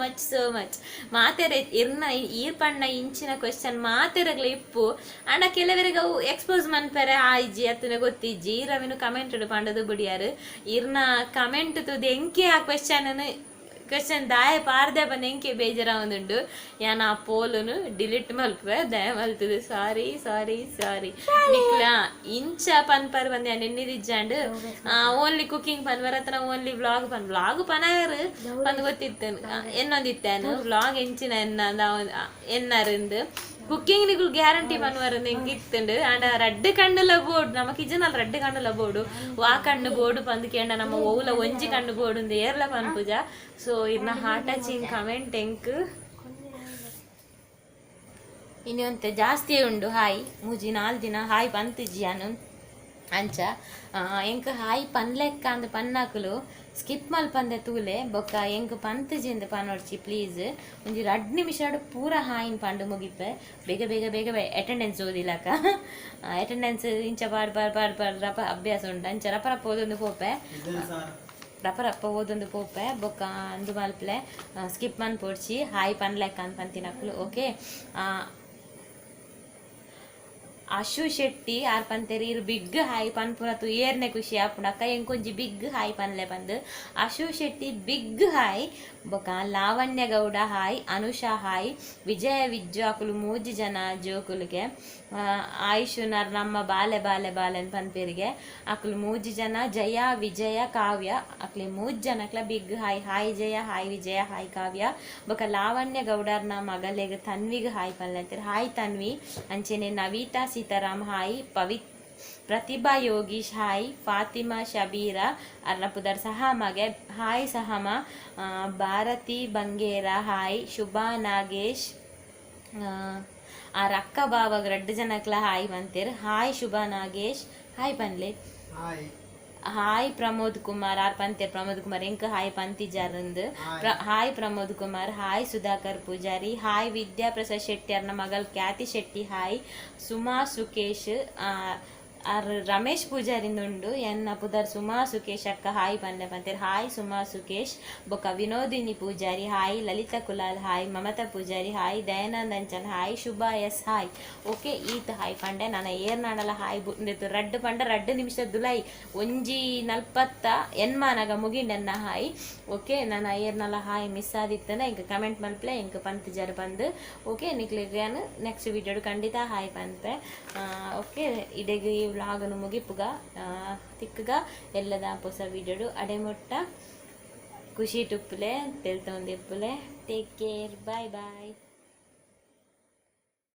ಮಚ್ ಮಾತೆರೆ ಇರ್ನ ಈರ್ ಪಣ್ಣ ಇಂಚಿನ ಕ್ವೆಶ್ಚನ್ ಮಾತೆರೆಗ್ಲ ಇಪ್ಪು ಅಂಡ ಕೆಲವರಿಗೆ ಅವು ಎಕ್ಸ್ಪೋಸ್ ಮನ್ಪೆರೆ ಆಯ್ಜಿ ಅತ್ತನೆ ಗೊತ್ತಿಜ್ಜಿ ರವಿನು ಕಮೆಂಟ್ ಪಂಡದು ಬುಡಿಯಾರು ಇರ್ನ ಕಮೆಂಟ್ ತುದು ಎಂಕೆ ಆ ಕ್ವೆಶ್ಚನ್ ದಾಯ ಪಾರ್ದೆ ಬಂದು ಎಂಕೆ ಬೇಜಾರ ಒಂದುಂಡು ಯಾನ ಆ ಪೋಲುನು ಡಿಲೀಟ್ ಮಲ್ಪೆ ದಯ ಮಲ್ತದು ಸಾರಿ ನಿಕ್ಲ ಇಂಚ ಪನ್ಪರ್ ಬಂದೆ ನೆನ್ನಿರಿಜ್ಜಾಂಡು ಓನ್ಲಿ ಕುಕಿಂಗ್ ಪನ್ಪರ್ ಹತ್ರ ಓನ್ಲಿ ವ್ಲಾಗ್ ಪನಾರು ಪಂದು ಗೊತ್ತಿತ್ತೇನು ಎನ್ನೊಂದಿತ್ತೇನು ವ್ಲಾಗ್ ಎಂಚಿನ ಎನ್ನರಿಂದು cooking ನಿಗುಲ್ guarantee Panwar ಎಂಗೆ ಇತ್ತುಂಡು and ರಡ್ಡು ಕಣ್ಣುಲ board ನಮ್ಮ ಕಿಚನಲ್ಲಿ ರಡ್ಡು ಕಣ್ಣುಲ ಬೋರ್ಡು ವಾ ಕಣ್ಣು ಬೋರ್ಡು ಪಂದು ಕೇಂಡ ನಮ್ಮ ಓವುಲ ಒಂಜಿ ಕಣ್ಣು ಬೋರ್ಡು ಏರ್ಲ ಪನ್ಪುಜ ಸೊ ಇನ್ನ ಹಾರ್ಟ್ ಟಚಿಂಗ್ ಕಮೆಂಟ್ ಎಂಕ್ ಇನ್ನೊಂತೆ ಜಾಸ್ತಿ ಉಂಡು ಹಾಯ್ ಮೂಜಿ 4 ದಿನ ಹಾಯ್ ಪಂತಿಜ್ಜಿ ಅನು ಅಂಚ ಎಂಕ್ ಹಾಯ್ ಪನ್ಲೆಕ್ಕ ಅಂದ್ ಪನ್ನಾಕುಲು ಸ್ಕಿಪ್ ಮಲ್ಪಂದೆ ತೂಲೆ ಬೊಕ್ಕ ಎಂಕ್ ಪಂತಜಿಂದ ಪನೋಡ್ಚಿ ಪ್ಲೀಸ್ ಒಂಜಿ 2 ನಿಮಿಷ ಪೂರ ಹಾಯಿನ್ ಪಂಡು ಮುಗಿಪೆ ಬೇಗ ಅಟೆಂಡೆನ್ಸ್ ಓದಿಲಕ ಅಟೆಂಡೆನ್ಸ್ ಇಂಚ ಪಾಡ್ ರಪ ಅಭ್ಯಾಸ ಉಂಟು ಅಂಚ ರಪ ಓದೊಂದು ಪೋಪೆ ರಪ ಓದೊಂದು ಪೋಪೆ ಬೊಕ್ಕ ಅಂದು ಮಲ್ಪಲೆ ಸ್ಕಿಪ್ ಮನ್ ಪೋಡ್ಚಿ ಹಾಯ್ ಪನ್ಲೆಕ್ಕ ಅಂತ ಪಂತಿನಕ್ಲು ಓಕೆ ಅಶು ಶೆಟ್ಟಿ ಆರ್ ಪಂತೆರಿ ಇರು ಬಿಗ್ ಹಾಯ್ ಪನ್ಪುರತು ಏರ್ನೆ ಖುಷಿ ಆಪುಂಡಕ್ಕ ಎಂಕೊಂಜಿ ಬಿಗ್ ಹಾಯ್ ಪನ್ಲೆ ಬಂದು ಅಶು ಶೆಟ್ಟಿ ಬಿಗ್ ಹಾಯ್ ಬೊಕ ಲಾವಣ್ಯ ಗೌಡ ಹಾಯ್ ಅನುಷಾ ಹಾಯ್ ವಿಜಯ ವಿಜ್ಜು ಅಕುಲು 3 ಜನ ಜೋಕುಲಿಗೆ ಆಯುಷು ನಮ್ಮ ಬಾಲೆ ಅಂತ ಪನ್ಪೇರಿಗೆ ಅಕುಲು 3 ಜನ ಜಯ ವಿಜಯ ಕಾವ್ಯ ಅಕ್ಲೆ 3 ಜನಕ್ಲ ಬಿಗ್ ಹಾಯ್ ಜಯ ಹಾಯ್ ವಿಜಯ ಹಾಯ್ ಕಾವ್ಯ ಬೊಕ ಲಾವಣ್ಯ ಗೌಡರ್ನ ಮಗಲೆಗ್ ತನ್ವಿಗ್ ಹಾಯ್ ಪನ್ಲೆ ಅಂತೀರಿ ಹಾಯ್ ತನ್ವಿ ಅಂಚೆನೆ ನವೀತಾ ಸೀತಾರಾಮ್ ಹಾಯ್ ಪ್ರತಿಭಾ ಯೋಗೀಶ್ ಹಾಯ್ ಫಾತಿಮಾ ಶಬೀರಾ ಅರ್ನಪುದರ್ ಸಹಮಗೆ ಹಾಯ್ ಸಹಮ ಭಾರತಿ ಬಂಗೇರ ಹಾಯ್ ಶುಭಾ ನಾಗೇಶ್ ಆರ್ ಅಕ್ಕ ಬಾವಾಗ 2 ಜನಕ್ಲ ಹಾಯ್ ಬಂತೀರ್ ಹಾಯ್ ಶುಭಾ ನಾಗೇಶ್ ಹಾಯ್ ಪನ್ಲೆ ಹಾಯ್ ಪ್ರಮೋದ್ ಕುಮಾರ್ ಆರ್ ಪಂತೇರ್ ಪ್ರಮೋದ್ ಕುಮಾರ್ ಎಂಕ್ ಹಾಯ್ ಪಂತಿಜಾರಂದು hi Pramod Kumar hi Sudhakar Poojary hi Vidya Prasad Shetty ಅರ್ನ ಮಗಲ್ ಖ್ಯಾತಿ ಶೆಟ್ಟಿ ಹಾಯ್ ಸುಮಾ ಸುಕೇಶ್ ಆರ್ ರಮೇಶ್ ಪೂಜಾರಿಂದುಂಡು ಎನ್ನ ಪುದರ್ ಸುಮಾ ಸುಕೇಶ್ ಅಕ್ಕ ಹಾಯ್ ಪನ್ನೆ ಪಂತೇರ್ ಹಾಯ್ ಸುಮಾ ಸುಕೇಶ್ ಬೊಕ Vinodini Poojary hi Lalitha Kulal hi Mamata Poojary hi Dayanand Anchan hi Shubha S hi okay ಈತ್ ಹಾಯ್ ಪಂಡೆ ನನ್ನ ಏರ್ನಾಡಲ ಹಾಯ್ ರಡ್ಡು ಪಂಡ 2 ನಿಮಿಷ ದುಲೈ ಒಂಜಿ 40 ಎನ್ಮಾನಗ ಮುಗಿಂಡೆನ್ನ ಹಾಯ್ ಓಕೆ ನನ್ನ ಏರ್ನಲ ಹಾಯ್ ಮಿಸ್ ಆದಿತ್ತನ ಇಂಕ ಕಮೆಂಟ್ ಮಲ್ಪಲೆ ಇಂಕ ಪಂತ್ ಜರ ಬಂದು ಓಕೆ ನಿಕ್ಲಿಗ್ಯಾನು ನೆಕ್ಸ್ಟ್ ವಿಡಿಯೋಡು ಖಂಡಿತ ಹಾಯ್ ಪಂಪೆ ಓಕೆ ಇದೆಗೆ ವ್ಲಾಗನು ಮುಗಿಪುಗ ತಿಕ್ಕಗ ಎಲ್ಲದ ಹೊಸ ವಿಡಿಯೋಡು ಅಡೆಮೊಟ್ಟ ಖುಷಿ ಟುಪ್ಪುಲೆ ತೆಲ್ತೊಂದಿಪ್ಪುಲೆ ಟೇಕ್ ಕೇರ್ ಬಾಯ್